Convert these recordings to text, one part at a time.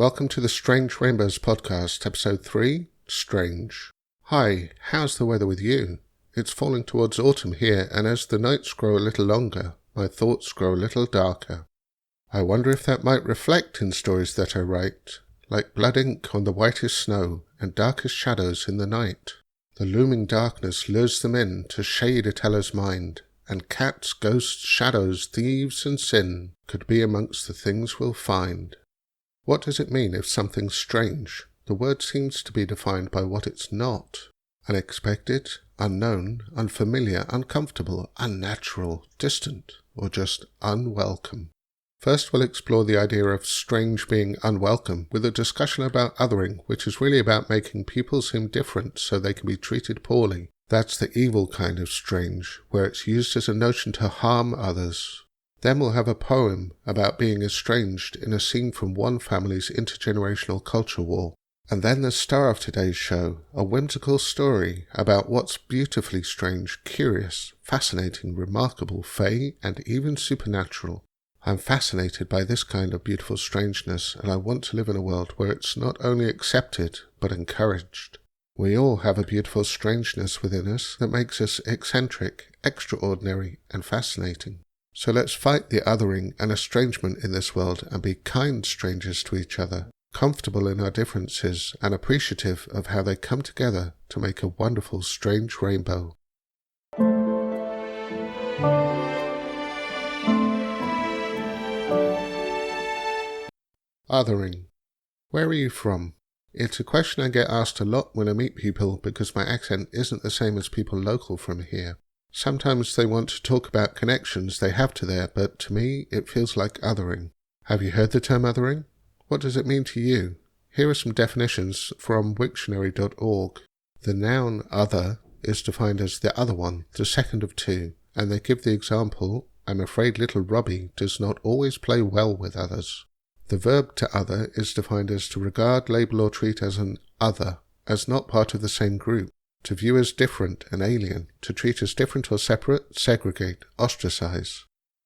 Welcome to the Strange Rainbows podcast, episode 3, Strange. Hi, how's the weather with you? It's falling towards autumn here, and as the nights grow a little longer, my thoughts grow a little darker. I wonder if that might reflect in stories that I write, like blood ink on the whitest snow and darkest shadows in the night. The looming darkness lures them in to shade a teller's mind, and cats, ghosts, shadows, thieves, and sin could be amongst the things we'll find. What does it mean if something's strange? The word seems to be defined by what it's not. Unexpected, unknown, unfamiliar, uncomfortable, unnatural, distant, or just unwelcome. First we'll explore the idea of strange being unwelcome with a discussion about othering, which is really about making people seem different so they can be treated poorly. That's the evil kind of strange, where it's used as a notion to harm others. Then we'll have a poem about being estranged in a scene from one family's intergenerational culture war. And then the star of today's show, a whimsical story about what's beautifully strange, curious, fascinating, remarkable, fey, and even supernatural. I'm fascinated by this kind of beautiful strangeness, and I want to live in a world where it's not only accepted, but encouraged. We all have a beautiful strangeness within us that makes us eccentric, extraordinary, and fascinating. So let's fight the othering and estrangement in this world and be kind strangers to each other, comfortable in our differences and appreciative of how they come together to make a wonderful strange rainbow. Othering. Where are you from? It's a question I get asked a lot when I meet people because my accent isn't the same as people local from here. Sometimes they want to talk about connections they have to there, but to me it feels like othering. Have you heard the term othering? What does it mean to you? Here are some definitions from Wiktionary.org. The noun other is defined as the other one, the second of two, and they give the example, I'm afraid little Robbie does not always play well with others. The verb to other is defined as to regard, label or treat as an other, as not part of the same group. To view as different and alien, to treat as different or separate, segregate, ostracize.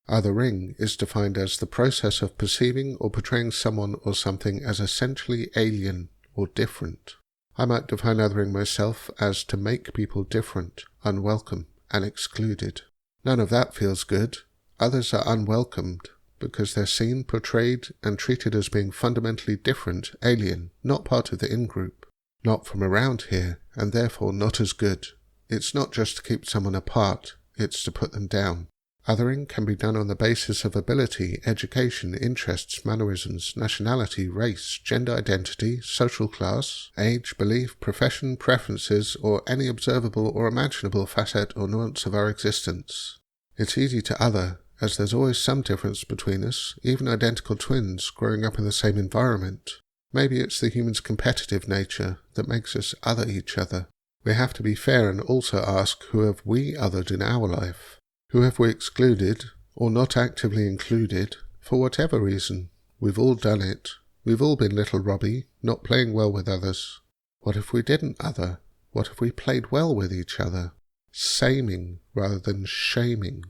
Othering is defined as the process of perceiving or portraying someone or something as essentially alien or different. I might define othering myself as to make people different, unwelcome, and excluded. None of that feels good. Others are unwelcomed because they're seen, portrayed, and treated as being fundamentally different, alien, not part of the in-group. Not from around here, and therefore not as good. It's not just to keep someone apart, it's to put them down. Othering can be done on the basis of ability, education, interests, mannerisms, nationality, race, gender identity, social class, age, belief, profession, preferences, or any observable or imaginable facet or nuance of our existence. It's easy to other, as there's always some difference between us, even identical twins growing up in the same environment. Maybe it's the human's competitive nature that makes us other each other. We have to be fair and also ask, who have we othered in our life? Who have we excluded, or not actively included, for whatever reason? We've all done it. We've all been little Robbie, not playing well with others. What if we didn't other? What if we played well with each other? Saming rather than shaming.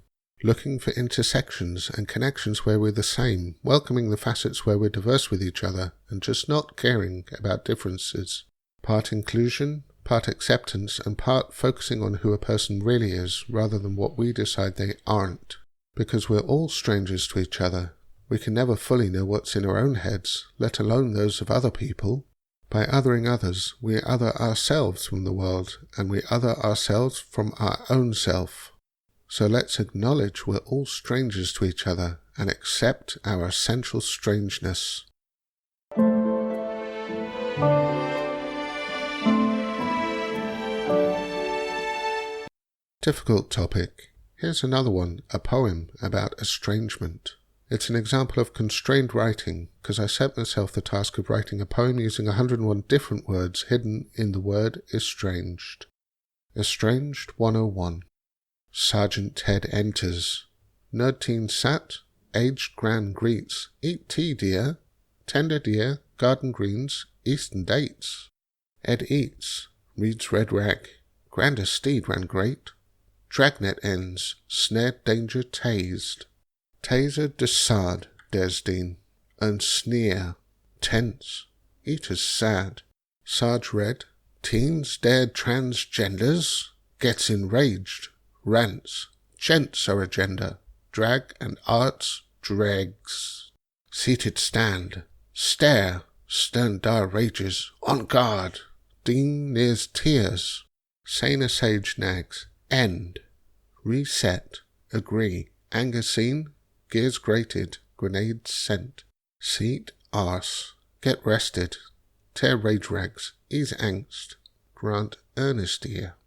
Looking for intersections and connections where we're the same, welcoming the facets where we're diverse with each other, and just not caring about differences. Part inclusion, part acceptance, and part focusing on who a person really is, rather than what we decide they aren't. Because we're all strangers to each other. We can never fully know what's in our own heads, let alone those of other people. By othering others, we other ourselves from the world, and we other ourselves from our own self. So let's acknowledge we're all strangers to each other and accept our essential strangeness. Difficult topic. Here's another one, a poem about estrangement. It's an example of constrained writing, because I set myself the task of writing a poem using 101 different words hidden in the word estranged. Estranged 101. Sergeant Ted enters. Nerd teen sat. Aged gran greets. Eat tea, dear. Tender dear. Garden greens. Eastern dates. Ed eats. Reads red rag. Grandest steed ran great. Dragnet ends. Snared danger tased. Taser de sard, Desdeen. And sneer. tense, eaters sad, Sarge red, teens dared transgenders, gets enraged, rants, gents are agenda, drag and arts dregs. Seated stand, stare, stern dire rages, on guard, Dean nears tears, saner sage nags, end, reset, agree, anger seen, gears grated, grenades sent, seat arse, get rested, tear rage rags, ease angst, grant earnest ear,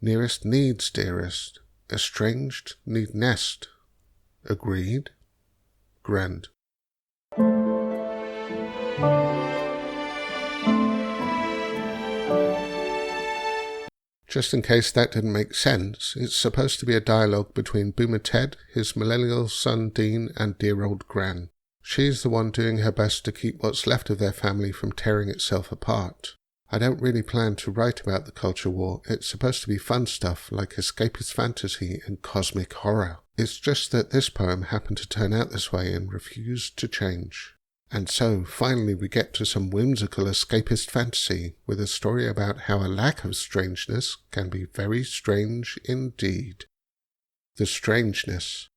nearest needs dearest, estranged need nest, agreed, grand. Just in case that didn't make sense, it's supposed to be a dialogue between Boomer Ted, his millennial son Dean, and dear old Gran. She's the one doing her best to keep what's left of their family from tearing itself apart. I don't really plan to write about the culture war. It's supposed to be fun stuff like escapist fantasy and cosmic horror. It's just that this poem happened to turn out this way and refused to change. And so, finally we get to some whimsical escapist fantasy with a story about how a lack of strangeness can be very strange indeed. The Strangeness.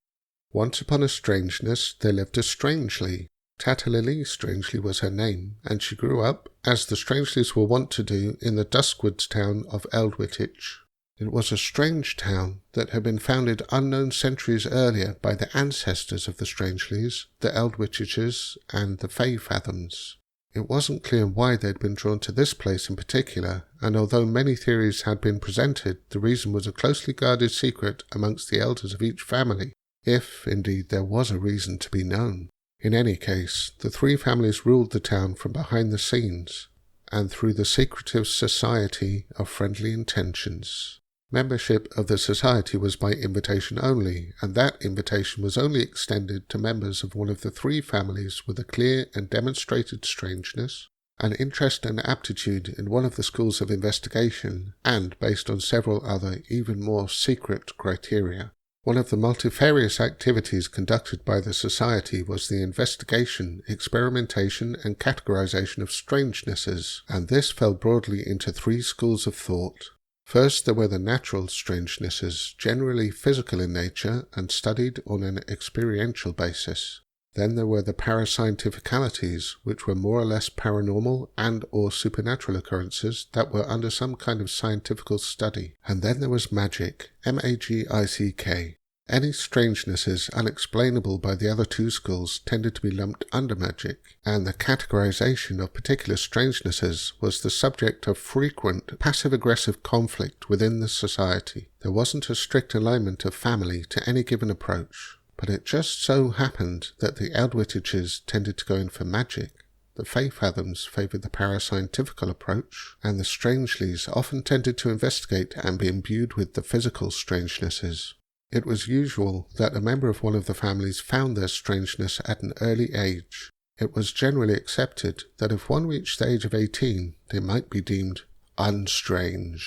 Once upon a Strangeness there lived a Strangely. Tatalili Strangely was her name, and she grew up, as the Strangeleys were wont to do, in the Duskwoods town of Eldwittich. It was a strange town that had been founded unknown centuries earlier by the ancestors of the Strangeleys, the Eldwittiches, and the Fae-Fathoms. It wasn't clear why they'd been drawn to this place in particular, and although many theories had been presented, the reason was a closely guarded secret amongst the elders of each family, if, indeed, there was a reason to be known. In any case, the three families ruled the town from behind the scenes, and through the secretive Society of Friendly Intentions. Membership of the society was by invitation only, and that invitation was only extended to members of one of the three families with a clear and demonstrated strangeness, an interest and aptitude in one of the schools of investigation, and based on several other, even more secret criteria. One of the multifarious activities conducted by the society was the investigation, experimentation, and categorization of strangenesses, and this fell broadly into three schools of thought. First, there were the natural strangenesses, generally physical in nature and studied on an experiential basis. Then there were the parascientificalities, which were more or less paranormal and or supernatural occurrences that were under some kind of scientific study. And then there was magic, M-A-G-I-C-K. Any strangenesses unexplainable by the other two schools tended to be lumped under magic, and the categorization of particular strangenesses was the subject of frequent passive-aggressive conflict within the society. There wasn't a strict alignment of family to any given approach, but it just so happened that the Eldwittiches tended to go in for magic, the Fae-Fathoms favoured the parascientifical approach, and the Strangeleys often tended to investigate and be imbued with the physical strangenesses. It was usual that a member of one of the families found their strangeness at an early age. It was generally accepted that if one reached the age of 18, they might be deemed unstrange.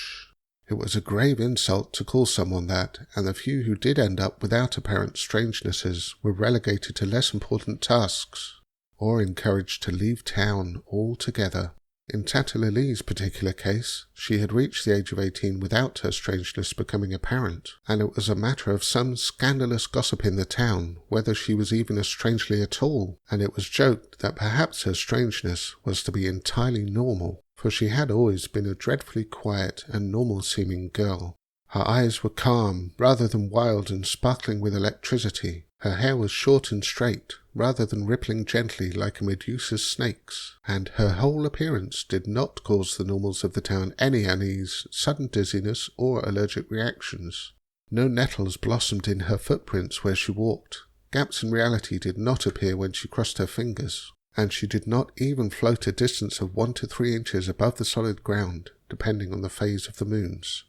It was a grave insult to call someone that, and the few who did end up without apparent strangenesses were relegated to less important tasks, or encouraged to leave town altogether. In Tatalili's particular case, she had reached the age of 18 without her strangeness becoming apparent, and it was a matter of some scandalous gossip in the town whether she was even a Strangely at all, and it was joked that perhaps her strangeness was to be entirely normal, for she had always been a dreadfully quiet and normal-seeming girl. Her eyes were calm, rather than wild and sparkling with electricity. Her hair was short and straight, rather than rippling gently like a Medusa's snakes, and her whole appearance did not cause the normals of the town any unease, sudden dizziness, or allergic reactions. No nettles blossomed in her footprints where she walked. Gaps in reality did not appear when she crossed her fingers, and she did not even float a distance of 1 to 3 inches above the solid ground, depending on the phase of the moons.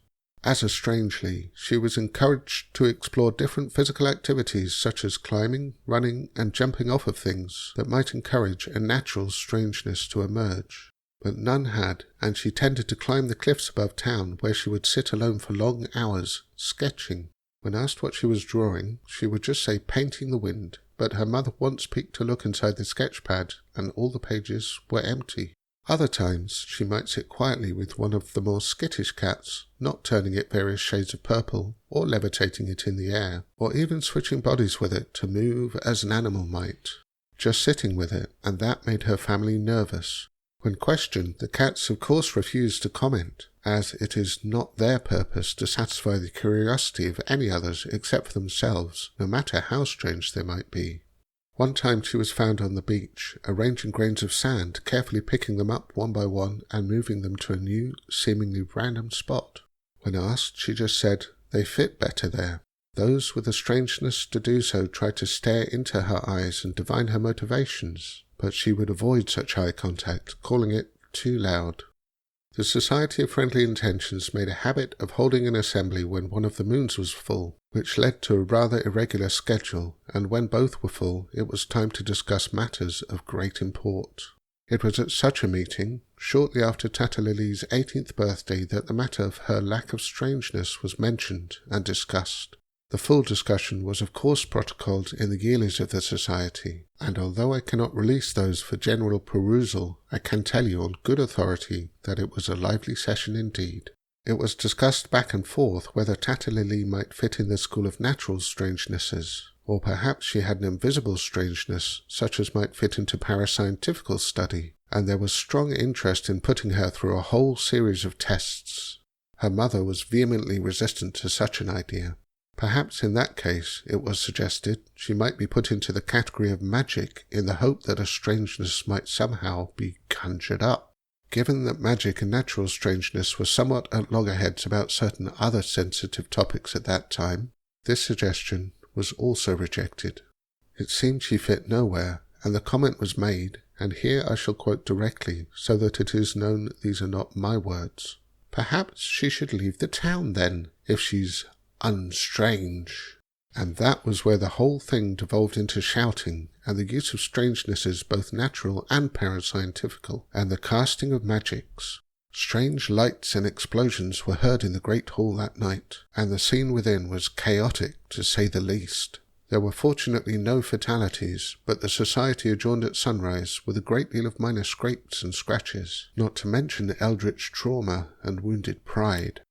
As a Strangely, she was encouraged to explore different physical activities such as climbing, running, and jumping off of things that might encourage a natural strangeness to emerge. But none had, and she tended to climb the cliffs above town where she would sit alone for long hours, sketching. When asked what she was drawing, she would just say painting the wind, but her mother once peeked to look inside the sketchpad, and all the pages were empty. Other times she might sit quietly with one of the more skittish cats, not turning it various shades of purple, or levitating it in the air, or even switching bodies with it to move as an animal might. Just sitting with it, and that made her family nervous. When questioned, the cats of course refused to comment, as it is not their purpose to satisfy the curiosity of any others except for themselves, no matter how strange they might be. One time she was found on the beach, arranging grains of sand, carefully picking them up one by one and moving them to a new, seemingly random spot. When asked, she just said, "They fit better there." Those with a strangeness to do so tried to stare into her eyes and divine her motivations, but she would avoid such eye contact, calling it too loud. The Society of Friendly Intentions made a habit of holding an assembly when one of the moons was full, which led to a rather irregular schedule, and when both were full, it was time to discuss matters of great import. It was at such a meeting, shortly after Tattalily's 18th birthday, that the matter of her lack of strangeness was mentioned and discussed. The full discussion was of course protocoled in the yearlies of the Society, and although I cannot release those for general perusal, I can tell you on good authority that it was a lively session indeed. It was discussed back and forth whether Tattalily might fit in the school of natural strangenesses, or perhaps she had an invisible strangeness such as might fit into parascientifical study, and there was strong interest in putting her through a whole series of tests. Her mother was vehemently resistant to such an idea. Perhaps in that case, it was suggested, she might be put into the category of magic in the hope that a strangeness might somehow be conjured up. Given that magic and natural strangeness were somewhat at loggerheads about certain other sensitive topics at that time, this suggestion was also rejected. It seemed she fit nowhere, and the comment was made, and here I shall quote directly so that it is known these are not my words. "Perhaps she should leave the town then, if she's unstrange." And that was where the whole thing devolved into shouting, and the use of strangenesses both natural and parascientifical, and the casting of magics. Strange lights and explosions were heard in the great hall that night, and the scene within was chaotic, to say the least. There were fortunately no fatalities, but the Society adjourned at sunrise with a great deal of minor scrapes and scratches, not to mention eldritch trauma and wounded pride.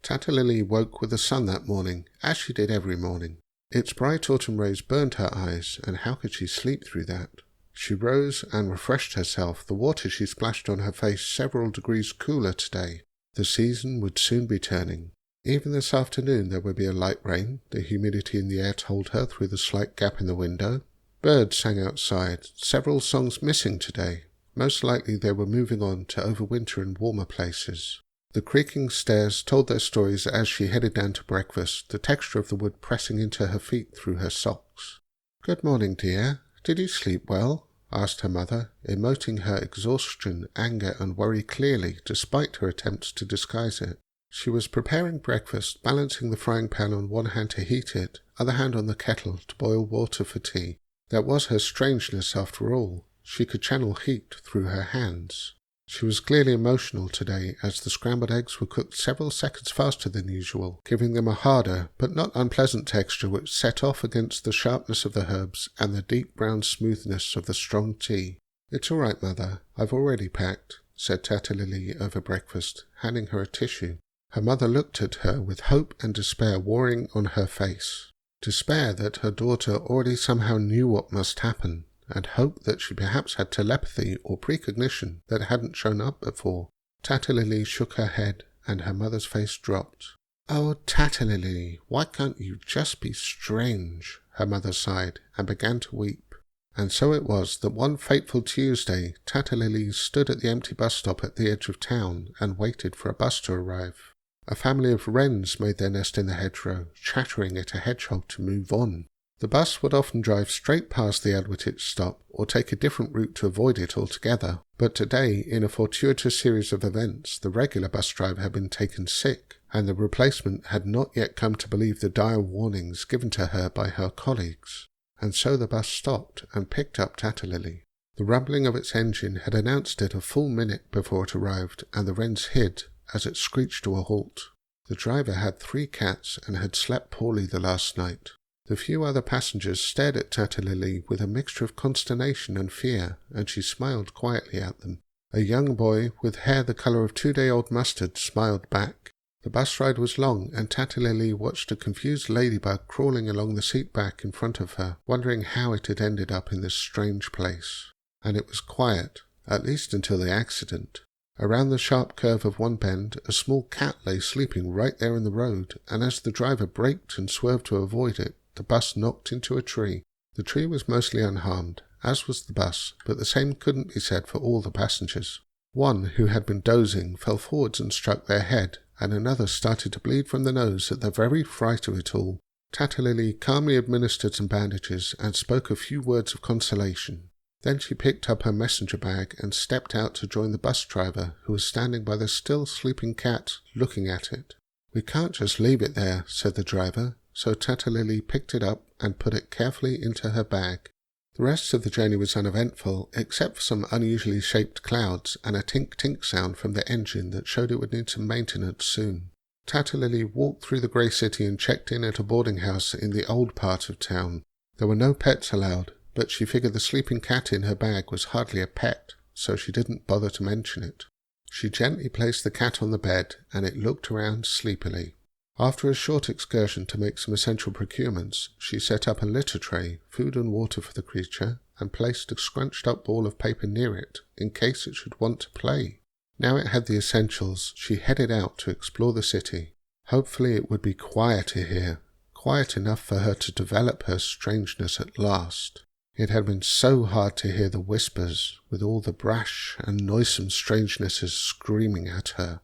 Tattalily woke with the sun that morning, as she did every morning. Its bright autumn rays burned her eyes, and how could she sleep through that? She rose and refreshed herself, the water she splashed on her face several degrees cooler today. The season would soon be turning. Even this afternoon there would be a light rain, the humidity in the air told her through the slight gap in the window. Birds sang outside, several songs missing today. Most likely they were moving on to overwinter in warmer places. The creaking stairs told their stories as she headed down to breakfast, the texture of the wood pressing into her feet through her socks. "Good morning, dear. Did you sleep well?" asked her mother, emoting her exhaustion, anger and worry clearly, despite her attempts to disguise it. She was preparing breakfast, balancing the frying pan on one hand to heat it, other hand on the kettle to boil water for tea. That was her strangeness after all. She could channel heat through her hands. She was clearly emotional today, as the scrambled eggs were cooked several seconds faster than usual, giving them a harder but not unpleasant texture which set off against the sharpness of the herbs and the deep brown smoothness of the strong tea. "It's all right, Mother. I've already packed," said Tattalily over breakfast, handing her a tissue. Her mother looked at her with hope and despair warring on her face. Despair that her daughter already somehow knew what must happen, and hope that she perhaps had telepathy or precognition that hadn't shown up before. Tattalily shook her head, and her mother's face dropped. "Oh, Tattalily, why can't you just be strange?" her mother sighed, and began to weep. And so it was that one fateful Tuesday, Tattalily stood at the empty bus stop at the edge of town and waited for a bus to arrive. A family of wrens made their nest in the hedgerow, chattering at a hedgehog to move on. The bus would often drive straight past the Adwitich stop, or take a different route to avoid it altogether. But today, in a fortuitous series of events, the regular bus driver had been taken sick, and the replacement had not yet come to believe the dire warnings given to her by her colleagues. And so the bus stopped and picked up Tattalily. The rumbling of its engine had announced it a full minute before it arrived, and the wrens hid as it screeched to a halt. The driver had 3 cats and had slept poorly the last night. The few other passengers stared at Tatalili with a mixture of consternation and fear, and she smiled quietly at them. A young boy with hair the colour of 2-day-old mustard smiled back. The bus ride was long, and Tatalili watched a confused ladybug crawling along the seat back in front of her, wondering how it had ended up in this strange place. And it was quiet, at least until the accident. Around the sharp curve of one bend, a small cat lay sleeping right there in the road, and as the driver braked and swerved to avoid it, the bus knocked into a tree. The tree was mostly unharmed, as was the bus, but the same couldn't be said for all the passengers. One, who had been dozing, fell forwards and struck their head, and another started to bleed from the nose at the very fright of it all. Tatalili calmly administered some bandages and spoke a few words of consolation. Then she picked up her messenger bag and stepped out to join the bus driver, who was standing by the still sleeping cat, looking at it. "We can't just leave it there," said the driver, so Tatalili picked it up and put it carefully into her bag. The rest of the journey was uneventful, except for some unusually shaped clouds and a tink-tink sound from the engine that showed it would need some maintenance soon. Tatalili walked through the grey city and checked in at a boarding house in the old part of town. There were no pets allowed, but she figured the sleeping cat in her bag was hardly a pet, so she didn't bother to mention it. She gently placed the cat on the bed, and it looked around sleepily. After a short excursion to make some essential procurements, she set up a litter tray, food and water for the creature, and placed a scrunched-up ball of paper near it, in case it should want to play. Now it had the essentials, she headed out to explore the city. Hopefully it would be quieter here, quiet enough for her to develop her strangeness at last. It had been so hard to hear the whispers, with all the brash and noisome strangenesses screaming at her.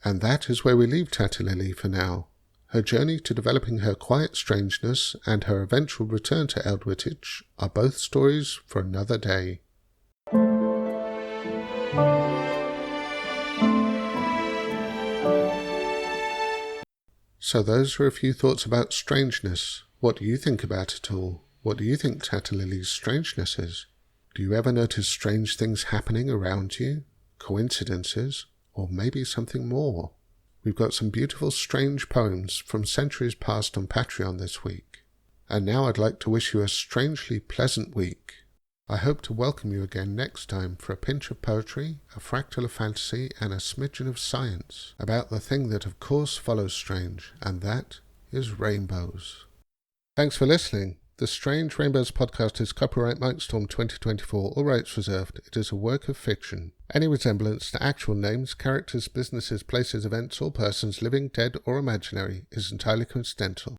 And that is where we leave Tatalili for now. Her journey to developing her quiet strangeness and her eventual return to Eldwittage are both stories for another day. So those are a few thoughts about strangeness. What do you think about it all? What do you think Tatalili's strangeness is? Do you ever notice strange things happening around you? Coincidences? Or maybe something more? We've got some beautiful strange poems from centuries past on Patreon this week. And now I'd like to wish you a strangely pleasant week. I hope to welcome you again next time for a pinch of poetry, a fractal of fantasy, and a smidgen of science about the thing that of course follows strange, and that is rainbows. Thanks for listening. The Strange Rainbows podcast is copyright Mike Storm 2024, all rights reserved. It is a work of fiction. Any resemblance to actual names, characters, businesses, places, events, or persons, living, dead, or imaginary, is entirely coincidental.